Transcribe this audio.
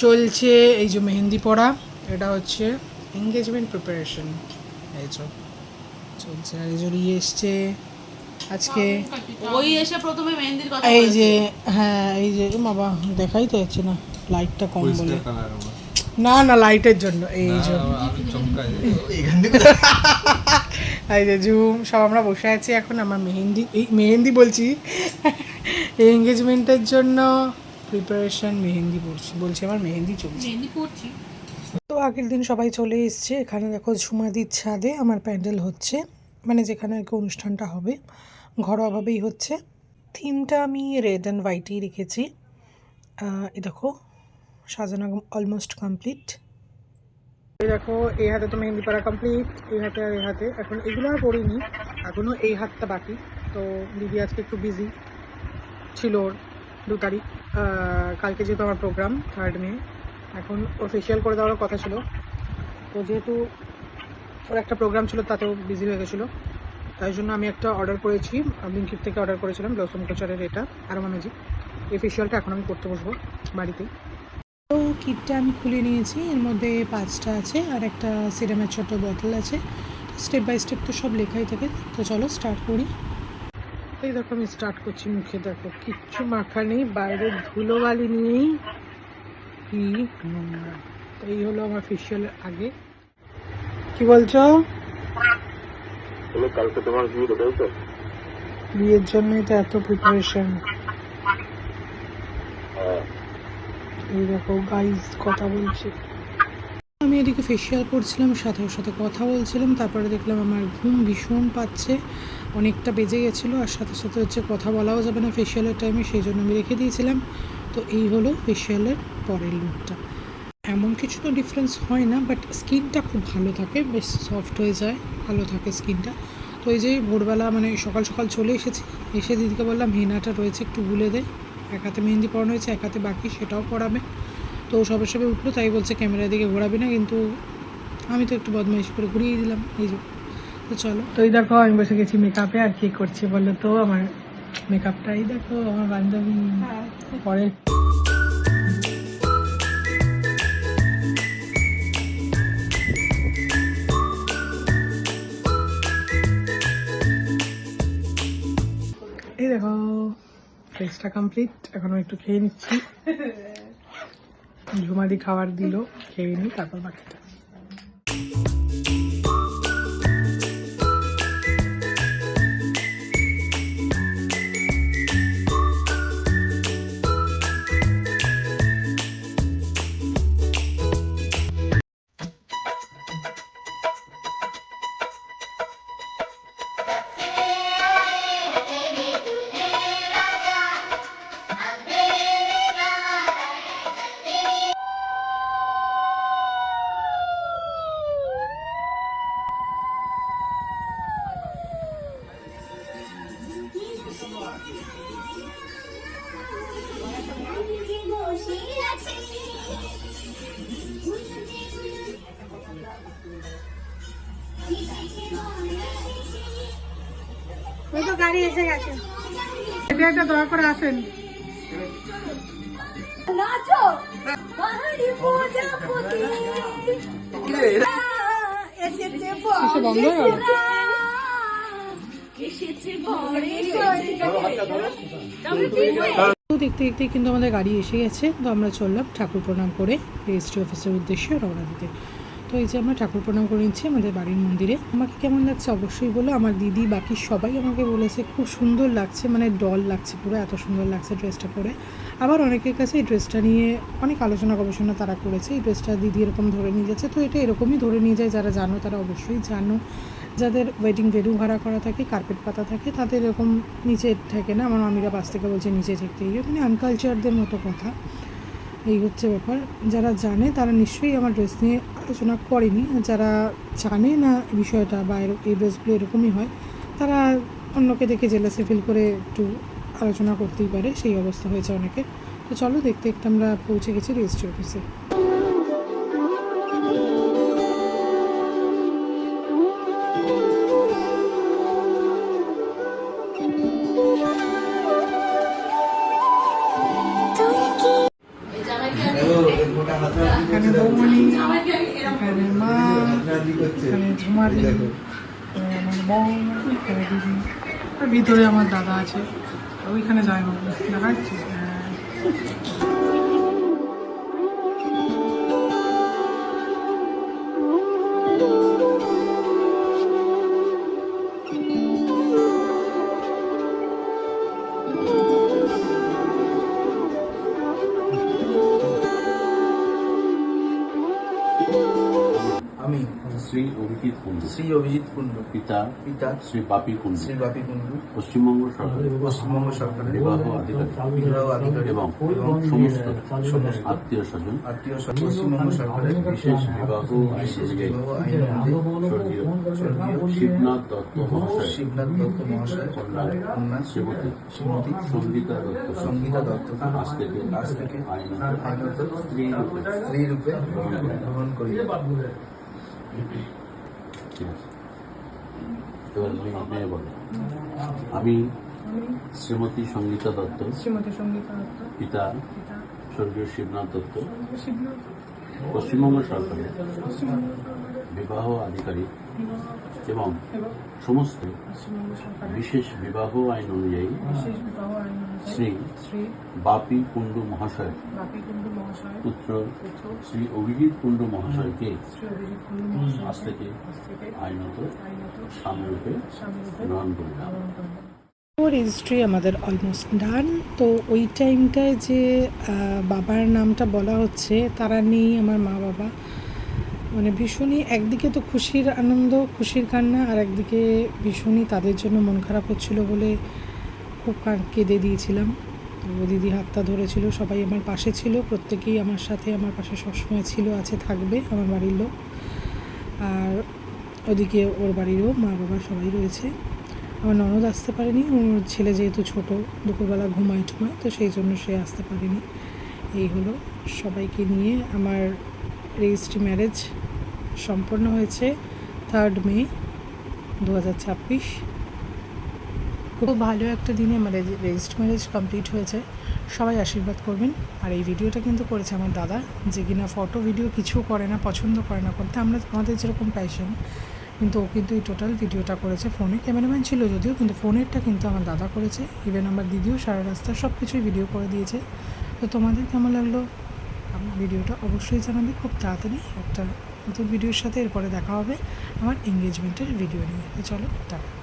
চলছে এই যে মেহেন্দি পড়া, এটা হচ্ছে এঙ্গেজমেন্ট প্রিপারেশন। এই যে চলছে, এই যে এসছে আজকে, ওই এসে প্রথমে মেহেন্দির কথা এই যে হ্যাঁ এই যে বাবা দেখাই তো যাচ্ছে না, লাইটটা কম বলে, না না লাইটের জন্য এই যে এই যে জুম সব আমরা বসে আছি এখন। আমার মেহেন্দি বলছি এঙ্গেজমেন্টের জন্য প্রিপারেশন, মেহেন্দি বলছি আমার মেহেন্দি চলছে। মেহেন্দি পড়ছি। তো আগের দিন সবাই চলে এসছে এখানে, দেখো ঝুমাদির ছাদে আমার প্যান্ডেল হচ্ছে, মানে যেখানে আর কি অনুষ্ঠানটা হবে ঘরোয়াভাবেই হচ্ছে। থিমটা আমি রেড অ্যান্ড হোয়াইটই রেখেছি। এ দেখো সাজানো অলমোস্ট কমপ্লিট। এই দেখো এই হাতে তো মেহেন্দি পরা কমপ্লিট, এই হাতে আর এই হাতে, এখন এগুলো আর করিনি, এখনও এই হাতটা বাকি। তো দিদি আজকে একটু বিজি ছিল, ওর 2 তারিখ, কালকে যেহেতু আমার প্রোগ্রাম 3rd মে, এখন ও ফেশিয়াল করে দেওয়ার কথা ছিল, তো যেহেতু ওর একটা প্রোগ্রাম ছিল তাতেও বিজি হয়ে গেছিলো, তাই জন্য আমি একটা অর্ডার করেছি, ব্লিঙ্কিট থেকে অর্ডার করেছিলাম ব্লসম কালচারের এটা অ্যারোমা ম্যাজিক। এই ফেশিয়ালটা এখন আমি করতে বসবো বাড়িতে। তো কিটটা আমি খুলে নিয়েছি, এর মধ্যে 5টা আছে আর একটা সিরামের ছোটো বোতল আছে। স্টেপ বাই স্টেপ তো সব লেখাই থাকে, তো চলো স্টার্ট করি। এই দেখো আমি স্টার্ট করছি, মুখে দেখো কিচ্ছু মাখা নেই, বাইরে ধুলোবালি নিয়েই কি নোংরা। তো এই হলো আমার ফেশিয়ালের আগে। কি বলছো? কালকে তোমার বিয়ে, তাই তো? বিয়ের জন্যই তো এত প্রিপারেশন। এই দেখো গাইজ কথা বলছি, আমি এদিকে ফেশিয়াল করছিলাম, সাথে সাথে কথা বলছিলাম, তারপরে দেখলাম আমার ঘুম ভীষণ পাচ্ছে, অনেকটা বেজে গেছিলো, আর সাথে সাথে হচ্ছে কথা বলাও যাবে না ফেশিয়ালের টাইমে, সেই জন্য আমি রেখে দিয়েছিলাম। তো এই হলো ফেশিয়ালের পরের লুকটা। এমন কিছু তো ডিফারেন্স হয় না, বাট স্কিনটা খুব ভালো থাকে, বেশ সফট হয়ে যায়, ভালো থাকে স্কিনটা। তো এই যে ভোরবেলা মানে সকাল সকাল চলে এসেছি, এসে দিদিকে বললাম হেনাটা রয়েছে একটু গুলে দে, এক হাতে মেহেন্দি পরানো হয়েছে, এক হাতে বাকি, সেটাও পরাবে। তো সবে সবে উঠলো, তাই বলছে ক্যামেরার দিকে ঘোরাবি না, কিন্তু আমি তো একটু বদমাইশি করে ঘুরিয়ে দিলাম। এই যে তো চলো, তো এই দেখো আমি বসে গেছি মেকআপে, আর কি করছে বলো তো আমার মেকআপটা, এই দেখো আমার বান্ধবী পরে। এই দেখো ফেসটা কমপ্লিট, এখন একটু খেয়ে নিচ্ছি, ঝুমাদি খাবার দিল, খেয়ে নিই তারপর বাকিটা। ওই তো গাড়ি এসে গেছে, এটা একটা দয়া করে আসেন। নাচো পাহাড়ি প্রজাপতি এসেছে বন্ধ হয়ে গেল। এসেছে দেখতে দেখতে কিন্তু আমাদের গাড়ি এসে গেছে, তো আমরা চললাম ঠাকুর প্রণাম করে রেজিস্ট্রি অফিসের উদ্দেশ্যে রওনা দিতে। তো এই যে আমরা ঠাকুর প্রণাম করে নিচ্ছি আমাদের বাড়ির মন্দিরে। আমাকে কেমন লাগছে অবশ্যই বলো, আমার দিদি বাকি সবাই আমাকে বলেছে খুব সুন্দর লাগছে, মানে ডল লাগছে পুরো, এত সুন্দর লাগছে ড্রেসটা পরে। আবার অনেকের কাছে এই ড্রেসটা নিয়ে অনেক আলোচনা গবেষণা তারা করেছে, এই ড্রেসটা দিদি এরকম ধরে নিয়ে যাচ্ছে, তো এটা এরকমই ধরে নিয়ে যায়, যারা জানো তারা অবশ্যই জানো। যাদের ওয়েডিং ভেন্যু ভাড়া করা থাকে, কার্পেট পাতা থাকে, তাদের এরকম নিচে থাকে না, আমার মামিরা বাস থেকে বলছে নিচে থাকতে, মানে আনকালচারদের মতো কথা। এই হচ্ছে ব্যাপার, যারা জানে তারা নিশ্চয়ই আমার ড্রেস নিয়ে আলোচনা করেনি, যারা জানে না বিষয়টা বা এই ড্রেসগুলো এরকমই হয়, তারা অন্যকে দেখে জেলাসি ফিল করে একটু আলোচনা করতেই পারে, সেই অবস্থা হয়েছে অনেকে। তো চলো দেখতে দেখতে আমরা পৌঁছে গেছি রেজিস্ট্রি অফিসে। এখানে বৌমণি, এখানে মা, এখানে ঝুমারি, এখানে আমার বউ, এখানে দিদি, আর ভিতরে আমার দাদা আছে। ওইখানে যাই বাবু দেখা যাচ্ছে। আমি শ্রী অভিজিৎ কুণ্ডু, শ্রী অভিজিৎ কুণ্ডু, পিতা পিতা শ্রী বাপি কুণ্ডু, শ্রী বাপি কুণ্ডু, পশ্চিমবঙ্গ সরকারের পশ্চিমবঙ্গ সরকারের বিবাহ আধিকারিক বিবাহ আধিকারিক এবং এবং সমস্ত সমস্ত আত্মীয় স্বজন আত্মীয় স্বজন পশ্চিমবঙ্গ সরকারের বিশেষ বিবাহ আইন বিশেষ অনুযায়ী বিবাহ আইন অনুযায়ী স্বর্গীয় স্বর্গীয় শিবনাথ দত্ত মহাশয় শিবনাথ দত্ত মহাশয় কন্যা শ্রীমতী শ্রীমতী সঙ্গীতা দত্ত সঙ্গীতা দত্ত আজ থেকে আইনত স্ত্রী রূপে গ্রহণ করি। ঠিক আছে, এবার মেয়ে বলে, আমি শ্রীমতী সঙ্গীতা দত্ত, শ্রীমতী সঙ্গীতা দত্ত, পিতা পিতা স্বর্গীয় শিবনাথ দত্ত, শিবনাথ, পশ্চিমবঙ্গ সরকারের পশ্চিমবঙ্গ বিবাহ আধিকারিক এবং এবং সমস্ত পশ্চিমবঙ্গ সরকারের বিশেষ বিবাহ আইন অনুযায়ী বিশেষ বিবাহ আইন অনুযায়ী শ্রী শ্রী বাপি কুণ্ডু মহাশয় বাপি কুণ্ডু মহাশয় পুত্র পুত্র শ্রী অভিজিৎ কুণ্ডু মহাশয়কে শ্রী অভিজিৎ কুণ্ডু মহাশয় আজ থেকে আইনত আইনত স্বামীরূপে স্বামীরূপে গ্রহণ করিলাম। রেজিস্ট্রি আমাদের অলমোস্ট ডান। তো ওই টাইমটায় যে বাবার নামটা বলা হচ্ছে তারা নেই, আমার মা বাবা, মানে ভীষণই একদিকে তো খুশির আনন্দ, খুশির কান্না, আর একদিকে ভীষণই তাদের জন্য মন খারাপ হচ্ছিল বলে খুব কেঁদে দিয়েছিলাম। তো দিদি হাতটা ধরেছিল, সবাই আমার পাশে ছিল, প্রত্যেকেই আমার সাথে আমার পাশে সবসময় ছিল, আছে, থাকবে আমার বাড়ির লোক, আর ওদিকে ওর বাড়িরও মা বাবা সবাই রয়েছে। আমার ননদ আসতে পারেনি, ওর ছেলে যেহেতু ছোট, দুপুরবেলা ঘুমায় টুমায়, তো সেই জন্য সে আসতে পারেনি। এই হলো, সবাইকে নিয়ে আমার রেজিস্ট্রি ম্যারেজ সম্পন্ন হয়েছে 3 মে 2026। খুব ভালো একটা দিনে আমার রেজিস্ট্রি ম্যারেজ কমপ্লিট হয়েছে। সবাই আশীর্বাদ করবেন। আর এই ভিডিওটা কিন্তু করেছে আমার দাদা, যে কিনা ফটো ভিডিও কিছু করে না, পছন্দ করে না করতে, আমাদের যেরকম প্যাশন, কিন্তু ও কিন্তু এই টোটাল ভিডিওটা করেছে ফোনে। ক্যামেরাম্যান ছিল যদিও, কিন্তু ফোনেরটা কিন্তু আমার দাদা করেছে। ইভেন আমার দিদিও সারা রাস্তা সব কিছুই ভিডিও করে দিয়েছে। তো তোমাদের কেমন লাগলো আমার ভিডিওটা অবশ্যই জানাবে। খুব তাড়াতাড়ি একটা নতুন ভিডিওর সাথে এরপরে দেখা হবে আমার এঙ্গেজমেন্টের ভিডিও নিয়ে। তো চলো, টাটা।